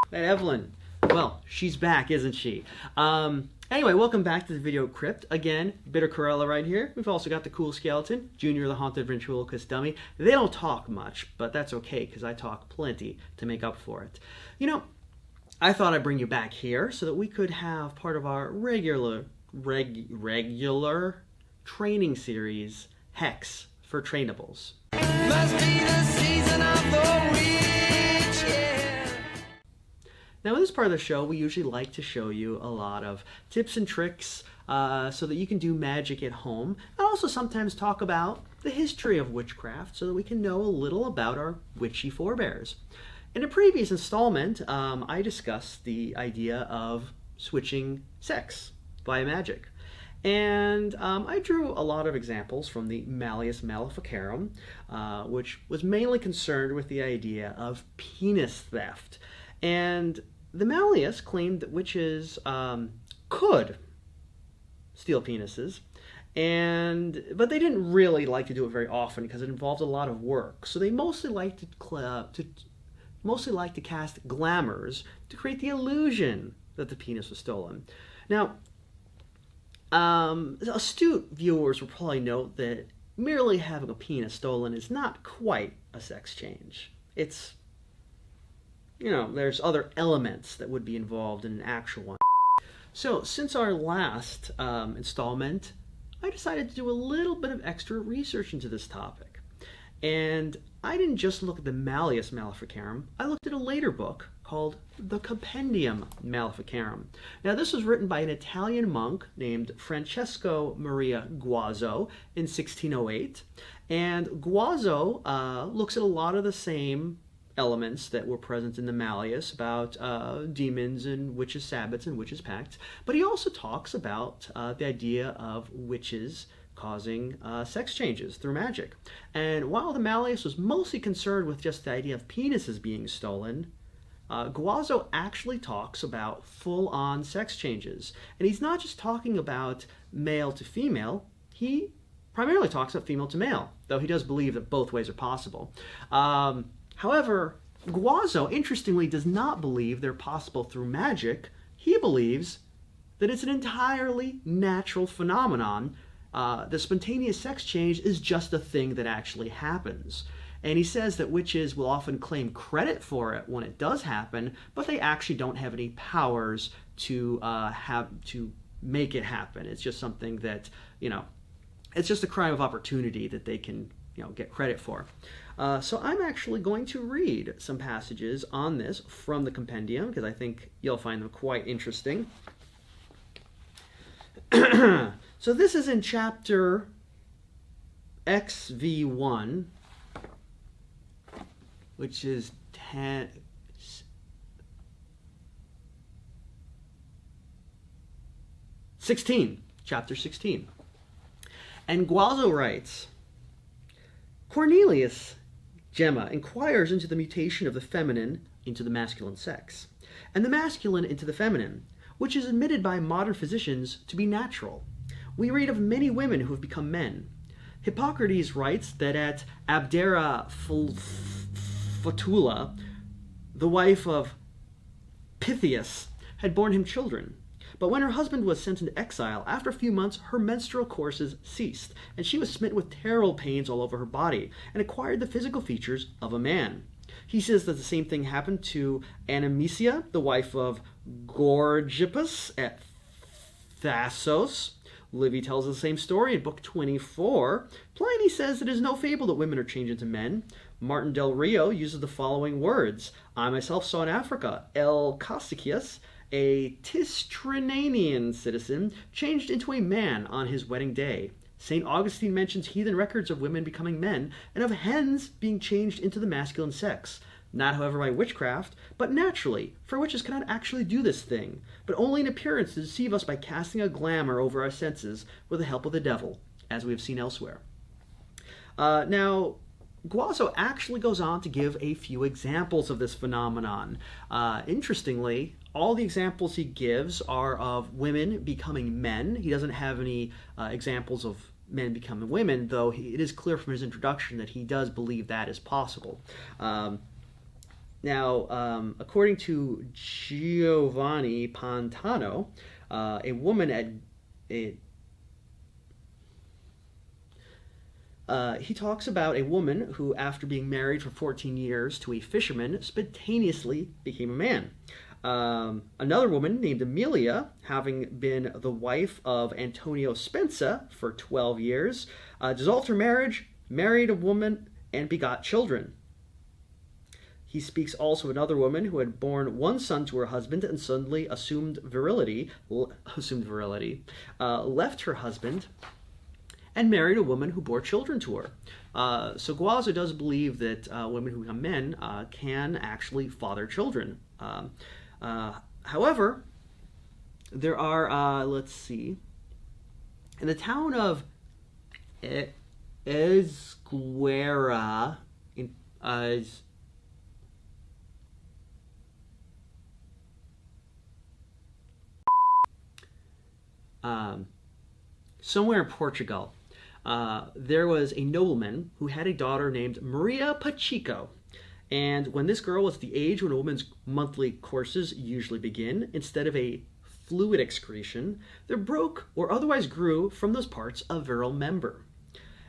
That Evelyn. Well, she's back, isn't she? Anyway, welcome back to the video crypt. Again, Bitter Karella right here. We've also got the cool skeleton, Junior the Haunted Ventriloquist Dummy. They don't talk much, but that's okay, because I talk plenty to make up for it. You know, I thought I'd bring you back here so that we could have part of our regular training series, Hex for Trainables. Must be the season of the witch, yeah. Now, in this part of the show, we usually like to show you a lot of tips and tricks so that you can do magic at home, and also sometimes talk about the history of witchcraft so that we can know a little about our witchy forebears. In a previous installment, I discussed the idea of switching sex via magic. And I drew a lot of examples from the Maleficarum, which was mainly concerned with the idea of penis theft. And the Malleus claimed that witches could steal penises, but they didn't really like to do it very often because it involved a lot of work. So they mostly liked to cast glamours to create the illusion that the penis was stolen. Now, astute viewers will probably note that merely having a penis stolen is not quite a sex change. It's, there's other elements that would be involved in an actual one. So, since our last installment, I decided to do a little bit of extra research into this topic. And I didn't just look at the Malleus Maleficarum, I looked at a later book called the Compendium Maleficarum. Now, this was written by an Italian monk named Francesco Maria Guazzo in 1608. And Guazzo looks at a lot of the same elements that were present in the Malleus about demons and witches' sabbats and witches' pacts, but he also talks about the idea of witches causing sex changes through magic. And while the Malleus was mostly concerned with just the idea of penises being stolen, Guazzo actually talks about full-on sex changes. And he's not just talking about male to female, he primarily talks about female to male, though he does believe that both ways are possible. However, Guazzo, interestingly, does not believe they're possible through magic. He believes that it's an entirely natural phenomenon. The spontaneous sex change is just a thing that actually happens. And he says that witches will often claim credit for it when it does happen, but they actually don't have any powers to make it happen. It's just something that, it's just a crime of opportunity that they can, get credit for. So I'm actually going to read some passages on this from the Compendium, because I think you'll find them quite interesting. So this is in chapter XV1, which is 16, chapter 16. And Guazzo writes, Cornelius Gemma inquires into the mutation of the feminine into the masculine sex, and the masculine into the feminine, which is admitted by modern physicians to be natural. We read of many women who have become men. Hippocrates writes that at Abdera Fotula, the wife of Pythias, had borne him children. But when her husband was sent into exile, after a few months her menstrual courses ceased, and she was smitten with terrible pains all over her body, and acquired the physical features of a man. He says that the same thing happened to Animesia, the wife of Gorgippus at Thasos. Livy tells the same story in Book 24. Pliny says it is no fable that women are changed into men. Martin del Rio uses the following words. I myself saw in Africa, L. Cassicius, a Tistrananian citizen, changed into a man on his wedding day. St. Augustine mentions heathen records of women becoming men, and of hens being changed into the masculine sex. Not, however, by witchcraft, but naturally, for witches cannot actually do this thing, but only in appearance to deceive us by casting a glamour over our senses with the help of the devil, as we have seen elsewhere. Now, Guazzo actually goes on to give a few examples of this phenomenon. Interestingly, all the examples he gives are of women becoming men. He doesn't have any examples of men becoming women, though it is clear from his introduction that he does believe that is possible. Now, according to Giovanni Pantano, a woman at a he talks about a woman who, after being married for 14 years to a fisherman, spontaneously became a man. Another woman named Amelia, having been the wife of Antonio Spensa for 12 years, dissolved her marriage, married a woman, and begot children. He speaks also of another woman who had borne one son to her husband and suddenly assumed virility, left her husband, and married a woman who bore children to her. So Guazzo does believe that women who become men can actually father children. However, there are, let's see, in the town of Esguera, somewhere in Portugal, there was a nobleman who had a daughter named Maria Pacheco. And when this girl was the age when a woman's monthly courses usually begin, instead of a fluid excretion, there broke or otherwise grew from those parts a virile member.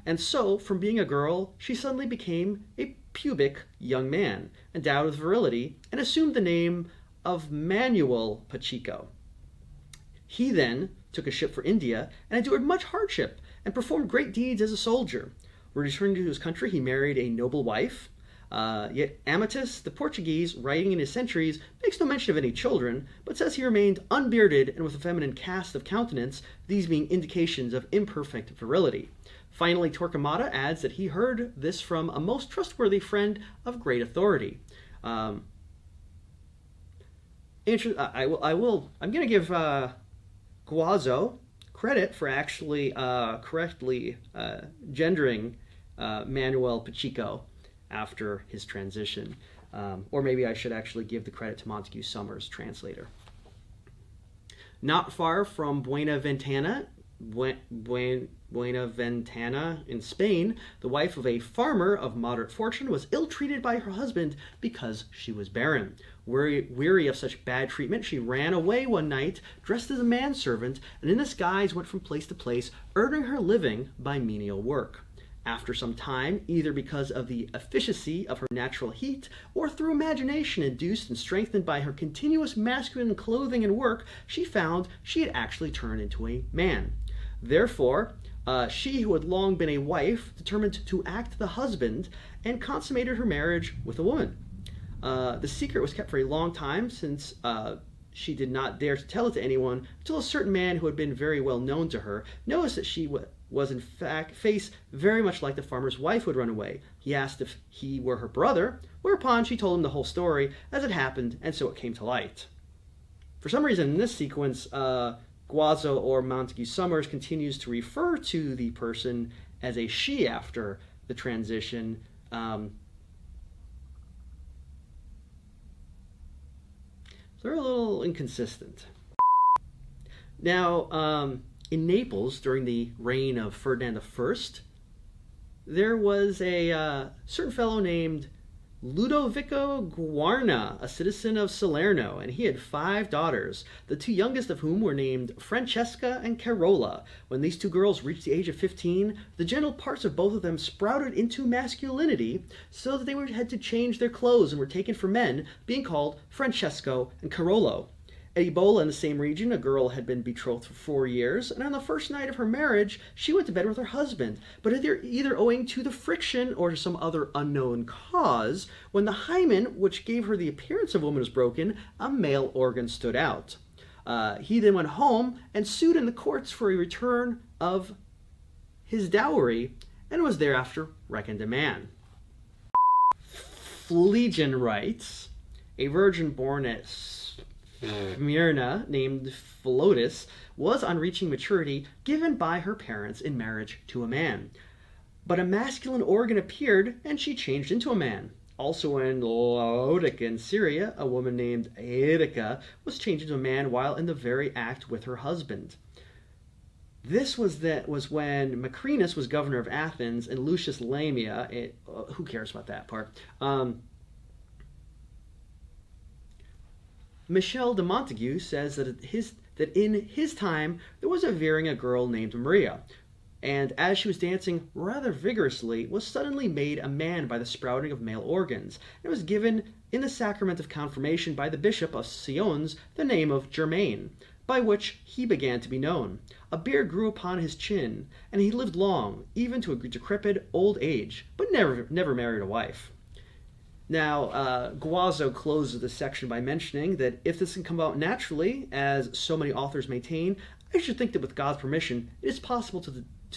And so, from being a girl, she suddenly became a pubic young man, endowed with virility, and assumed the name of Manuel Pacheco. He then took a ship for India and endured much hardship and performed great deeds as a soldier. Returning to his country, he married a noble wife. Yet Amatus, the Portuguese, writing in his centuries, makes no mention of any children, but says he remained unbearded and with a feminine cast of countenance, these being indications of imperfect virility. Finally, Torquemada adds that he heard this from a most trustworthy friend of great authority. I'm going to give Guazzo credit for actually correctly gendering Manuel Pacheco after his transition. Or maybe I should actually give the credit to Montague Summers, translator. Not far from Buenaventana in Spain, the wife of a farmer of moderate fortune was ill-treated by her husband because she was barren. Weary of such bad treatment, she ran away one night, dressed as a manservant, and in this guise went from place to place, earning her living by menial work. After some time, either because of the efficacy of her natural heat, or through imagination induced and strengthened by her continuous masculine clothing and work, she found she had actually turned into a man. Therefore, she who had long been a wife determined to act the husband and consummated her marriage with a woman. The secret was kept for a long time, since she did not dare to tell it to anyone until a certain man who had been very well known to her noticed that she was in fact face very much like the farmer's wife who had run away. He asked if he were her brother, whereupon she told him the whole story as it happened, and so it came to light. For some reason, in this sequence, Guazzo or Montague Summers continues to refer to the person as a she after the transition. They're a little inconsistent. Now, in Naples, during the reign of Ferdinand I, there was a certain fellow named Ludovico Guarna, a citizen of Salerno, and he had 5 daughters, the 2 youngest of whom were named Francesca and Karella. When these 2 girls reached the age of 15, the genital parts of both of them sprouted into masculinity, so that they had to change their clothes and were taken for men, being called Francesco and Carollo. At Ebola, in the same region, a girl had been betrothed for 4 years, and on the first night of her marriage, she went to bed with her husband. But either owing to the friction or to some other unknown cause, when the hymen, which gave her the appearance of a woman, was broken, a male organ stood out. He then went home and sued in the courts for a return of his dowry, and was thereafter reckoned a man. Phlegon writes, a virgin born at Smyrna named Philotis was, on reaching maturity, given by her parents in marriage to a man. But a masculine organ appeared, and she changed into a man. Also in Laodica in Syria, a woman named Aedica was changed into a man while in the very act with her husband. This was when Macrinus was governor of Athens, and Lucius Lamia, who cares about that part, Michel de Montaigu says that in his time there was a girl named Maria, and as she was dancing rather vigorously, was suddenly made a man by the sprouting of male organs, and was given in the sacrament of confirmation by the bishop of Sions the name of Germain, by which he began to be known. A beard grew upon his chin, and he lived long, even to a decrepit old age, but never married a wife. Now, Guazzo closes this section by mentioning that if this can come about naturally, as so many authors maintain, I should think that with God's permission, it is possible to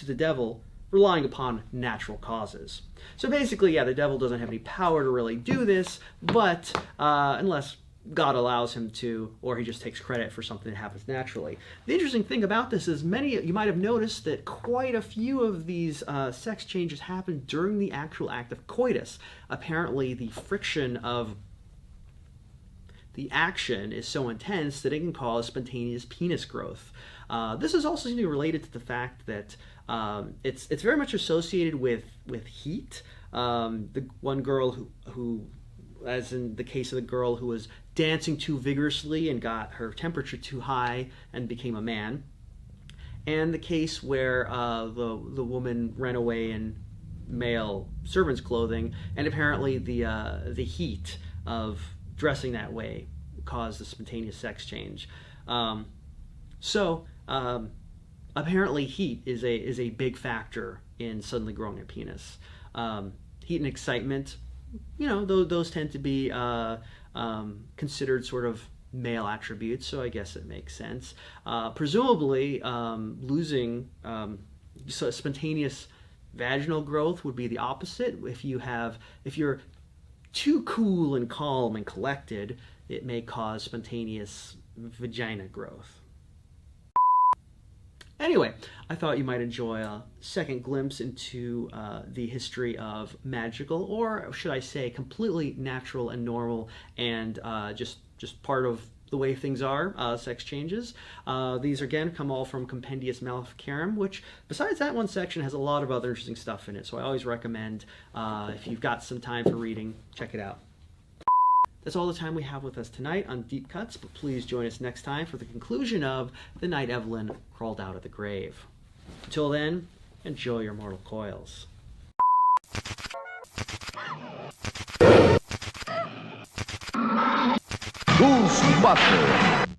the devil, relying upon natural causes. So basically, yeah, the devil doesn't have any power to really do this, but unless God allows him to, or he just takes credit for something that happens naturally. The interesting thing about this is you might have noticed that quite a few of these sex changes happen during the actual act of coitus. Apparently, the friction of the action is so intense that it can cause spontaneous penis growth. This is also something related to the fact that it's very much associated with heat. The one girl who, as in the case of the girl who was dancing too vigorously and got her temperature too high and became a man, and the case where the woman ran away in male servant's clothing, and apparently the heat of dressing that way caused the spontaneous sex change. Apparently heat is a big factor in suddenly growing a penis. Heat and excitement, those tend to be considered sort of male attributes, so I guess it makes sense. Presumably, losing spontaneous vaginal growth would be the opposite. If you're too cool and calm and collected, it may cause spontaneous vagina growth. Anyway, I thought you might enjoy a second glimpse into the history of magical, or should I say completely natural and normal, and just part of the way things are, sex changes. These again come all from Compendium Maleficarum, which besides that one section has a lot of other interesting stuff in it, so I always recommend, if you've got some time for reading, check it out. That's all the time we have with us tonight on Deep Cuts, but please join us next time for the conclusion of The Night Evelyn Crawled Out of the Grave. Until then, enjoy your mortal coils. Guazzo.